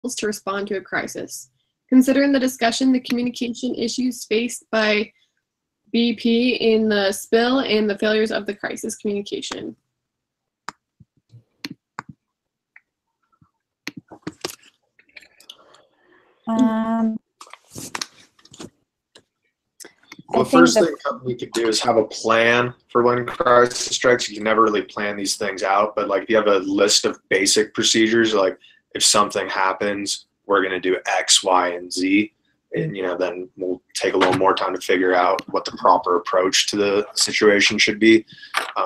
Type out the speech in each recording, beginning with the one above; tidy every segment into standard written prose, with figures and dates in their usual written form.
to respond to a crisis. Consider in the discussion the communication issues faced by BP in the spill and the failures of the crisis communication. The first thing a company could do is have a plan for when crisis strikes. You can never really plan these things out, but like if you have a list of basic procedures, like if something happens, we're going to do X, Y, and Z. And, you know, then we'll take a little more time to figure out what the proper approach to the situation should be.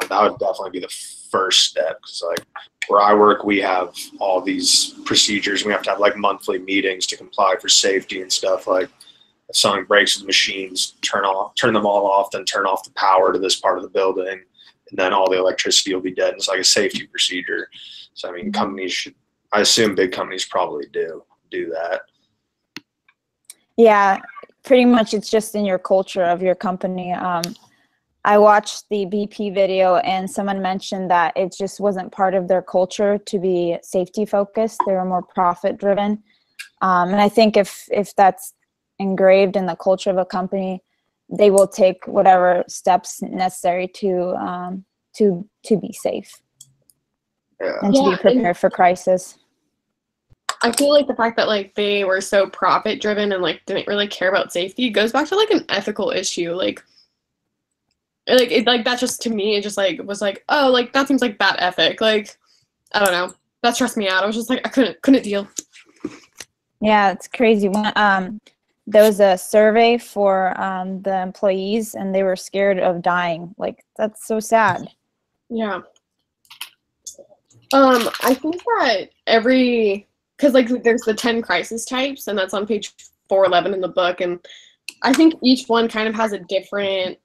That would definitely be the first step. Because like where I work, we have all these procedures. We have to have like monthly meetings to comply for safety and stuff. Like if something breaks with the machines, turn them all off, then turn off the power to this part of the building, and then all the electricity will be dead. It's like a safety procedure. So I mean, companies should, I assume big companies probably do that. Yeah, pretty much it's just in your culture of your company. I watched the BP video and someone mentioned that it just wasn't part of their culture to be safety focused. They were more profit driven. And I think if that's engraved in the culture of a company, they will take whatever steps necessary to be safe and to be prepared for crisis. I feel like the fact that like they were so profit driven and like didn't really care about safety goes back to like an ethical issue. Like that's just, to me, it just like was like, oh, like that seems like bad ethic. Like, I don't know. That stressed me out. I was just like, I couldn't deal. Yeah, it's crazy. When there was a survey for the employees and they were scared of dying. Like, that's so sad. Yeah. I think that because like there's the 10 crisis types, and that's on page 411 in the book, and I think each one kind of has a different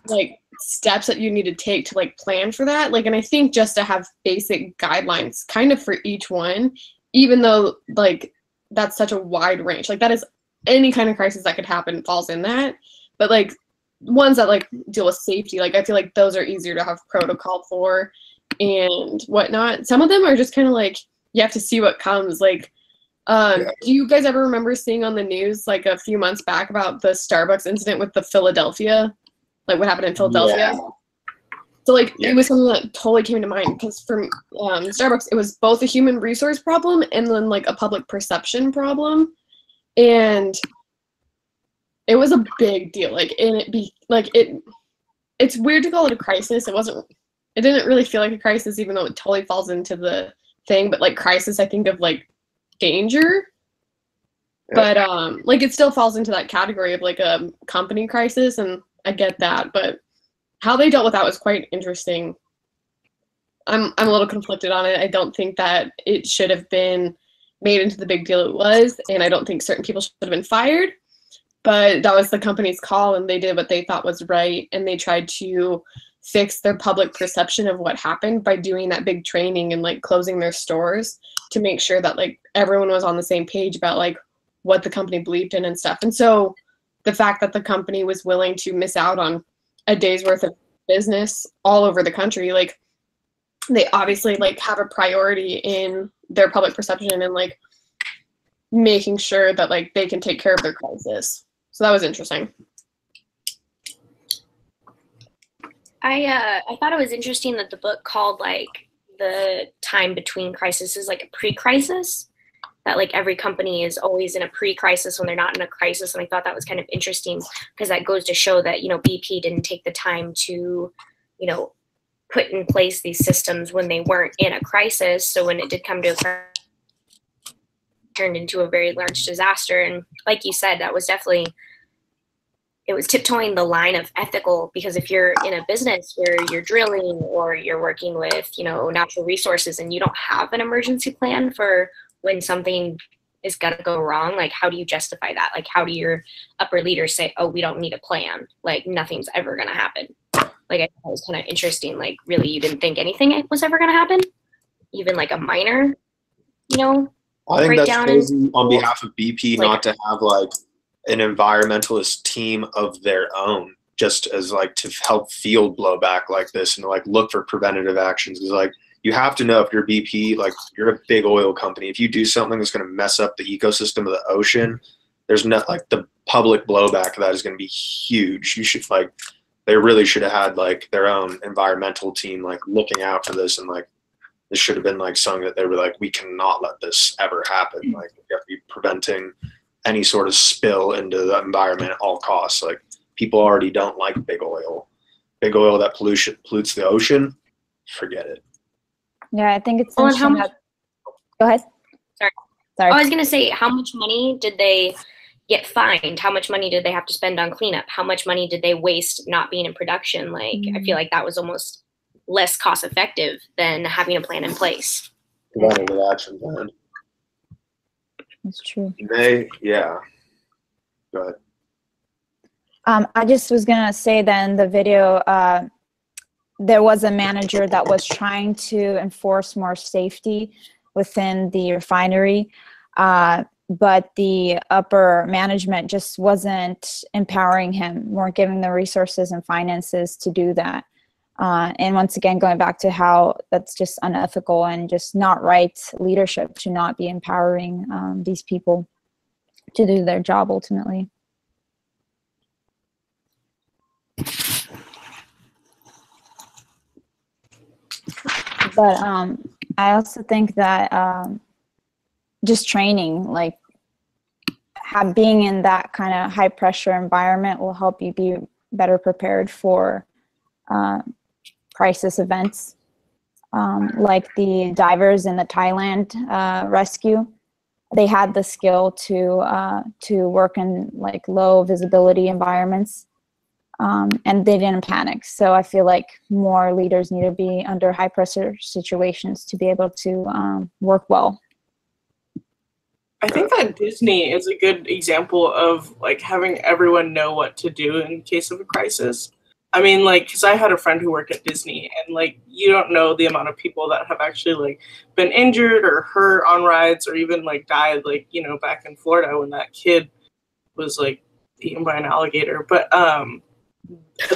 like steps that you need to take to like plan for that. Like, and I think just to have basic guidelines kind of for each one, even though like that's such a wide range, like that is any kind of crisis that could happen falls in that, but like ones that like deal with safety, like I feel like those are easier to have protocol for and whatnot. Some of them are just kind of like you have to see what comes. Like, do you guys ever remember seeing on the news like a few months back about the Starbucks incident with the Philadelphia, like what happened in Philadelphia? Yeah. So like it was something that totally came to mind because for Starbucks, it was both a human resource problem and then like a public perception problem, and it was a big deal. Like, and it's weird to call it a crisis. It didn't really feel like a crisis, even though it totally falls into the thing, but like crisis, I think of like danger, but like it still falls into that category of like a company crisis, and I get that, but how they dealt with that was quite interesting. I'm a little conflicted on it. I don't think that it should have been made into the big deal it was, and I don't think certain people should have been fired, but that was the company's call, and they did what they thought was right, and they tried to fix their public perception of what happened by doing that big training and like closing their stores to make sure that like everyone was on the same page about like what the company believed in and stuff. And so the fact that the company was willing to miss out on a day's worth of business all over the country, like they obviously like have a priority in their public perception and like making sure that like they can take care of their crisis. So that was interesting. I thought it was interesting that the book called like the time between crises like a pre-crisis, that like every company is always in a pre-crisis when they're not in a crisis. And I thought that was kind of interesting because that goes to show that, you know, BP didn't take the time to, you know, put in place these systems when they weren't in a crisis. So when it did come to a crisis, it turned into a very large disaster. And like you said, that was definitely, it was tiptoeing the line of ethical, because if you're in a business where you're drilling or you're working with, you know, natural resources and you don't have an emergency plan for when something is going to go wrong, like how do you justify that? Like how do your upper leaders say, oh, we don't need a plan, like nothing's ever going to happen? Like I thought it was kind of interesting, like really you didn't think anything was ever going to happen, even like a minor, you know, I think that's crazy on behalf of BP, like, not to have like an environmentalist team of their own, just as like to help field blowback like this and like look for preventative actions. Because like you have to know if you're BP, like you're a big oil company, if you do something that's going to mess up the ecosystem of the ocean, there's not like the public blowback of that is going to be huge. You should like, they really should have had like their own environmental team like looking out for this, and like this should have been like something that they were like, we cannot let this ever happen. Like we have to be preventing any sort of spill into the environment at all costs. Like people already don't like big oil. Big oil that pollutes the ocean, forget it. Yeah, I think it's Well, interesting that, go ahead. Sorry. I was gonna say, how much money did they get fined? How much money did they have to spend on cleanup? How much money did they waste not being in production? Like, I feel like that was almost less cost effective than having a plan in place. Preventative action plan. That's true. Yeah. Go ahead. I just was gonna say that in the video, there was a manager that was trying to enforce more safety within the refinery, but the upper management just wasn't empowering him, weren't giving the resources and finances to do that. And once again, going back to how that's just unethical and just not right leadership to not be empowering these people to do their job ultimately. But I also think that just training, like being in that kind of high pressure environment will help you be better prepared for crisis events. Like the divers in the Thailand rescue, they had the skill to work in like low visibility environments. And they didn't panic. So I feel like more leaders need to be under high pressure situations to be able to work well. I think that Disney is a good example of like having everyone know what to do in case of a crisis. I mean, like, because I had a friend who worked at Disney, and like, you don't know the amount of people that have actually like been injured or hurt on rides, or even like died, like, you know, back in Florida when that kid was like eaten by an alligator. But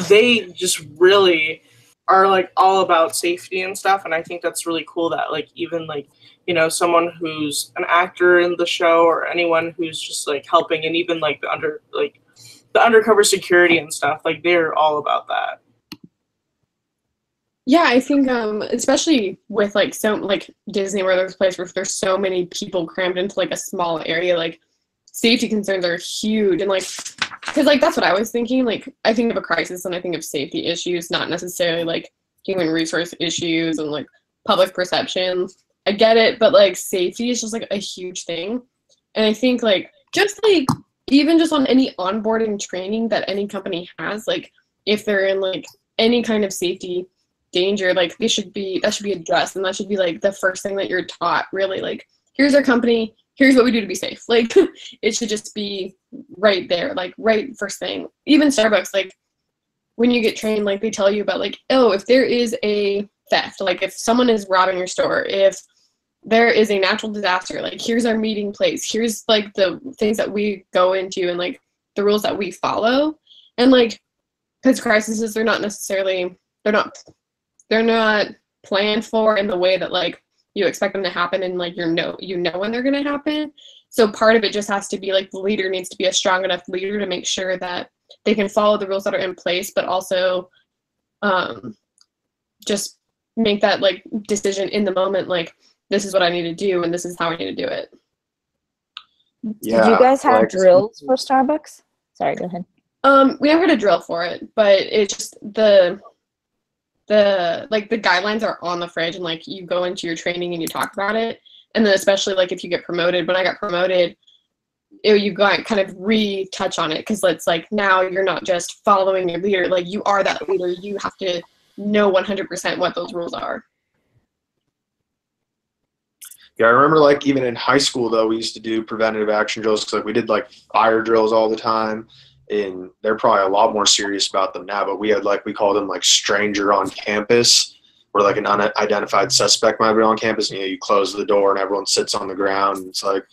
they just really are like all about safety and stuff, and I think that's really cool that like even like, you know, someone who's an actor in the show or anyone who's just like helping, and even like the undercover security and stuff, like they're all about that. Yeah, I think especially with like Disney, where there's a place where there's so many people crammed into like a small area, like safety concerns are huge. And like, because like that's what I was thinking, like I think of a crisis and I think of safety issues, not necessarily like human resource issues and like public perception. I get it, but like safety is just like a huge thing. And I think like just like even just on any onboarding training that any company has, like if they're in like any kind of safety danger, like that should be addressed, and that should be like the first thing that you're taught, really. Like, here's our company, here's what we do to be safe. Like it should just be right there, like right first thing. Even Starbucks, like when you get trained, like they tell you about like, oh, if there is a theft, like if someone is robbing your store, if there is a natural disaster, like here's our meeting place, here's like the things that we go into and like the rules that we follow. And like, because crises, they're not planned for in the way that like you expect them to happen, and like you know when they're going to happen. So part of it just has to be like the leader needs to be a strong enough leader to make sure that they can follow the rules that are in place, but also just make that like decision in the moment, like this is what I need to do and this is how I need to do it. Yeah, did you guys have like, drills for Starbucks? Sorry, go ahead. We never had a drill for it, but it's just the guidelines are on the fridge, and like you go into your training and you talk about it. And then especially like if you get promoted, when I got promoted, you got kind of retouch on it, because it's like now you're not just following your leader, like you are that leader. You have to know 100% what those rules are. Yeah, I remember like even in high school though, we used to do preventative action drills, because like we did like fire drills all the time, and they're probably a lot more serious about them now, but we had like, we called them like stranger on campus, where like an unidentified suspect might be on campus, and you close the door and everyone sits on the ground, and it's like,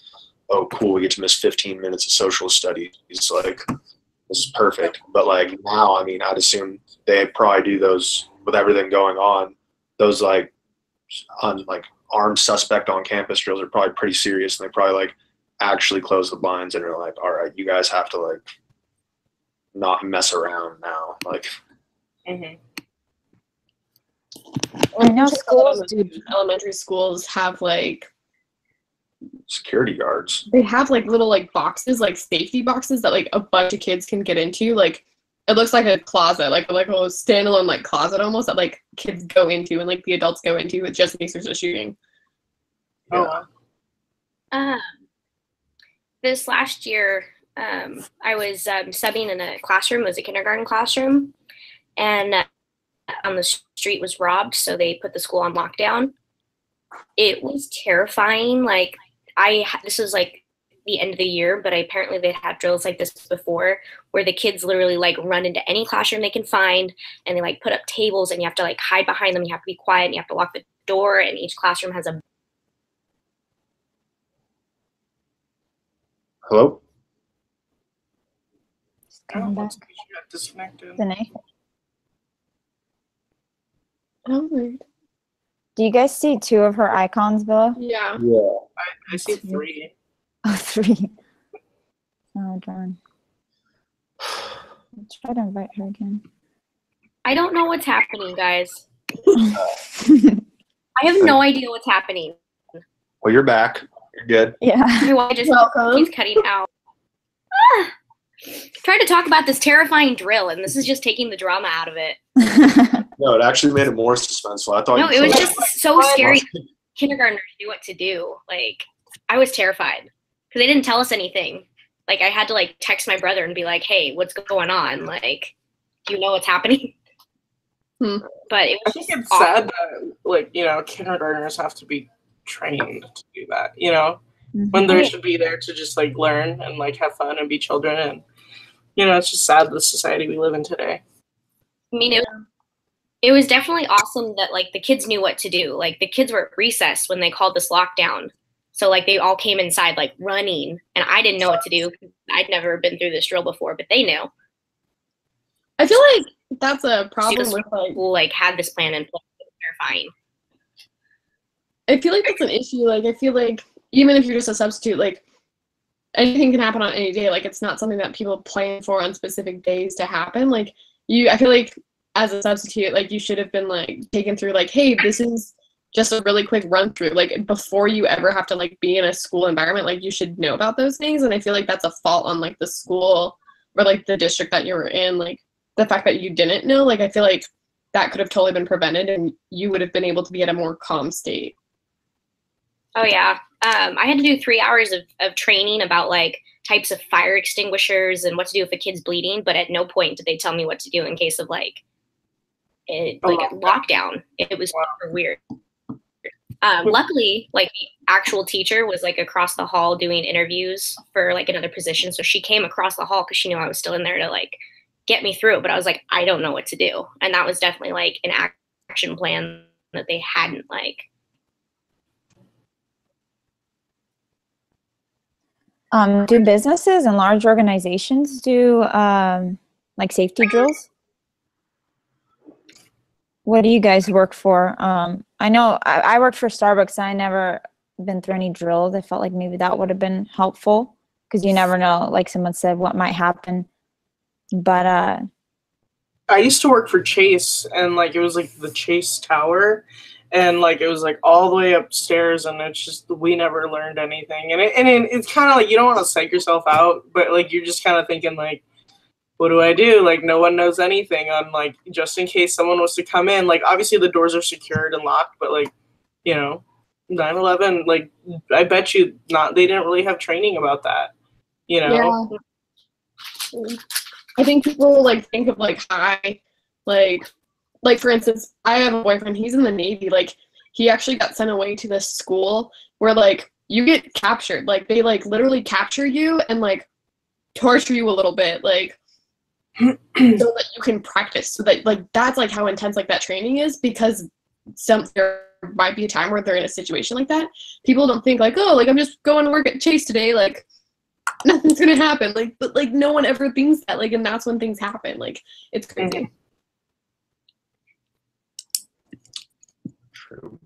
oh cool, we get to miss 15 minutes of social studies. It's like, this is perfect. But like now, I mean, I'd assume they probably do those with everything going on, those like on like armed suspect on campus drills are probably pretty serious, and they probably like actually close the blinds and are like, all right, you guys have to like not mess around now. Like, Mm-hmm. I know schools do. Elementary schools have like security guards. they have like little like boxes, like safety boxes that like a bunch of kids can get into. Like it looks like a closet, like a standalone like closet almost that like kids go into and like the adults go into just in case there's a shooting. Oh, wow. This last year, I was subbing in a classroom. It was a kindergarten classroom, and on the street was robbed, so they put the school on lockdown. It was terrifying. Like this was like the end of the year, but apparently they had drills like this before, where the kids literally like run into any classroom they can find, and they like put up tables, and you have to like hide behind them. You have to be quiet, and you have to lock the door. And each classroom has a Hello? Coming back. You got disconnected. Danae, Oh, weird. do you guys see 2 of her icons, Villa? Yeah. Yeah. I see 3. Oh, 3. Oh, darn. Let's try to invite her again. I don't know what's happening, guys. I have no idea what's happening. Well, you're back. You're good. Yeah. My wife just Welcome. keeps cutting out. Trying to talk about this terrifying drill, and this is just taking the drama out of it. No, it actually made it more suspenseful. I thought. No, you it was closed just so scary. Kindergartners knew what to do. Like, I was terrified because they didn't tell us anything. Like, I had to like text my brother and be like, "Hey, what's going on? Like, do you know what's happening?" But it I was think just it's awful. sad that, like, you know, kindergartners have to be trained to do that, you know, when they should be there to just like learn and like have fun and be children. And, you know, it's just sad the society we live in today. I mean, it was definitely awesome that like the kids knew what to do. Like the kids were at recess when they called this lockdown. So like they all came inside like running, and I didn't know what to do. I'd never been through this drill before, but they knew. I feel like that's a problem Students with like School like had this plan in place. It was terrifying. I feel like that's an issue. Like I feel like even if you're just a substitute, like anything can happen on any day. Like it's not something that people plan for on specific days to happen. Like I feel like as a substitute, like you should have been like taken through like, hey, this is just a really quick run through. Like before you ever have to like be in a school environment, like you should know about those things. And I feel like that's a fault on like the school or like the district that you were in. Like the fact that you didn't know, like I feel like that could have totally been prevented, and you would have been able to be at a more calm state. Oh yeah. I had to do 3 hours of training about like types of fire extinguishers and what to do if a kid's bleeding, but at no point did they tell me what to do in case of like a lockdown. It was super weird. Luckily, like the actual teacher was like across the hall doing interviews for like another position, so she came across the hall because she knew I was still in there to like get me through it. But I was like, I don't know what to do, and that was definitely like an action plan that they hadn't like. Do businesses and large organizations do like safety drills? What do you guys work for? I know I worked for Starbucks. I never been through any drills. I felt like maybe that would have been helpful because you never know, like someone said, what might happen. But I used to work for Chase, and like it was like the Chase Tower, and like it was like all the way upstairs, and it's just we never learned anything. And it's kind of like you don't want to psych yourself out, but like you're just kind of thinking like, what do I do? Like no one knows anything on like just in case someone was to come in. Like obviously the doors are secured and locked, but like, you know, 9/11, like I bet you not. They didn't really have training about that, you know. Yeah. I think people like think of like high, like for instance, I have a boyfriend. He's in the Navy. Like he actually got sent away to this school where like you get captured. Like they like literally capture you and like torture you a little bit, like so that you can practice. So that like that's like how intense like that training is, because there might be a time where they're in a situation like that. People don't think like, oh, like I'm just going to work at Chase today, like nothing's gonna happen. Like, but like no one ever thinks that. Like, and that's when things happen. Like, it's crazy. True.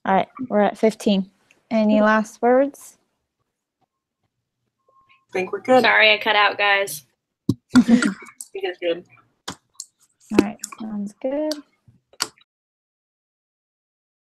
All right, we're at 15. Any last words? I think we're good. Sorry I cut out, guys. I think you're good. All right, sounds good.